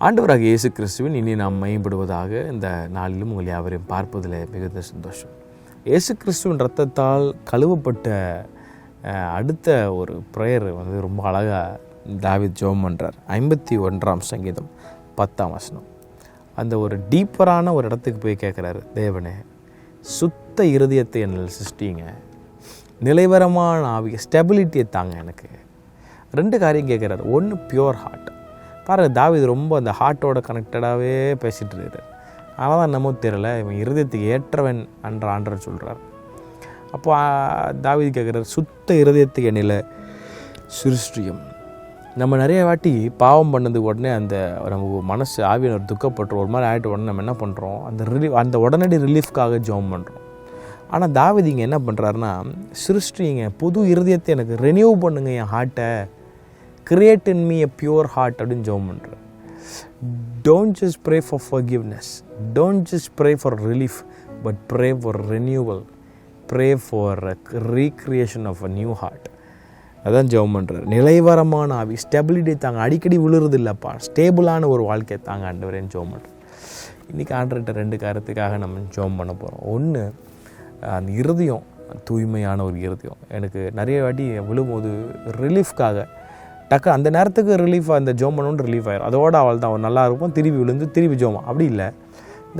ஆண்டவராக இயேசு கிறிஸ்துவின் இனி நாம் மையப்படுவதாக இந்த நாளிலும் உங்கள் யாவரையும் பார்ப்பதில் மிகுந்த சந்தோஷம். இயேசு கிறிஸ்துவின் இரத்தத்தால் கழுவப்பட்ட அடுத்த ஒரு ப்ரேயர் ரொம்ப அழகாக தாவீது ஜெபம் பண்ணுறார். 51ஆம் சங்கீதம் 10ஆம் வசனம். அந்த ஒரு டீப்பரான ஒரு இடத்துக்கு போய் கேட்குறாரு, தேவனே சுத்த இருதயத்தை என்னில் சிருஷ்டிங்க, நிலைவரமான ஆவிய ஸ்டெபிலிட்டியை தாங்க. எனக்கு 2 காரியம் கேட்குறாரு. ஒன்று பியூர் ஹார்ட். பாருங்கள், தாவீது ரொம்ப அந்த ஹார்ட்டோட கனெக்டடாகவே பேசிகிட்டு இருக்கார். ஆனால் தான் என்னமோ தெரியல, இவன் இருதயத்துக்கு ஏற்றவன் என்ற ஆண்டவர் சொல்கிறார். அப்போ தாவீது கேட்குறாரு, சுத்த இருதயத்துக்கு என்னில் சிருஷ்டியும். நம்ம நிறைய வாட்டி பாவம் பண்ணதுக்கு உடனே அந்த நம்ம மனசு ஆவியினர் துக்கப்பட்டுரும், ஒரு மாதிரி ஆகிட்ட உடனே நம்ம என்ன பண்ணுறோம், அந்த உடனடி ரிலீஃப்காக ஜெபம் பண்ணுறோம். ஆனால் தாவீது இங்கே என்ன பண்ணுறாருன்னா, சிருஷ்டிங்க, புது இருதயத்தை எனக்கு ரெனியூ பண்ணுங்க, என் ஹார்ட்டை create in me a pure heart அப்படின்னு ஜெபம் பண்ணுறார். Don't just pray for forgiveness, don't just pray for relief, but pray for renewal, pray for recreation of a new heart. அதான் ஜெபம் பண்ணுறார். நிலைவரமான ஆவி, ஸ்டெபிலிட்டி தாங்க, அடிக்கடி விழுறது இல்லைப்பா, ஸ்டேபிளான ஒரு வாழ்க்கையை தாங்க ஆண்டவரேன்னு ஜெபம் பண்ணுறேன். இன்றைக்கி ஆண்டவர்கிட்ட 2 காரியத்துக்காக நம்ம ஜெபம் பண்ண போகிறோம். ஒன்று, அந்த இருதயம் தூய்மையான ஒரு இருதயம். எனக்கு நிறைய வாட்டி விழும்போது ரிலீஃப்காக அந்த நேரத்துக்கு ரிலீஃப், அந்த ஜெபம் பண்ணணுன்னு ரிலீஃப் ஆயிடும், அதோட அவள் தான் அவன் நல்லா இருக்கும், திருப்பி விழுந்து திருப்பி ஜெபம். அப்படி இல்லை,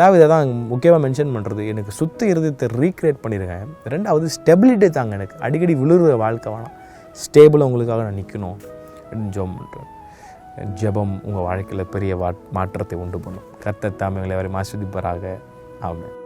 தாவீது தான் முக்கியமாக மென்ஷன் பண்ணுறது, எனக்கு சுத்த இருதயத்தை ரீக்ரியேட் பண்ணியிருக்கேன். 2வது ஸ்டெபிலிட்டி தாங்க, எனக்கு அடிக்கடி விழுற வாழ்க்கை வேணாம், ஸ்டேபிளாக உங்களுக்காக நான் நிற்கணும் அப்படின்னு ஜெபம் பண்ணுறேன். ஜெபம் உங்கள் வாழ்க்கையில் பெரிய மாற்றத்தை உண்டு பண்ணும். கர்த்தர் தாமே உங்களை அவரை ஆசீர்வதிப்பாராக. ஆமென்.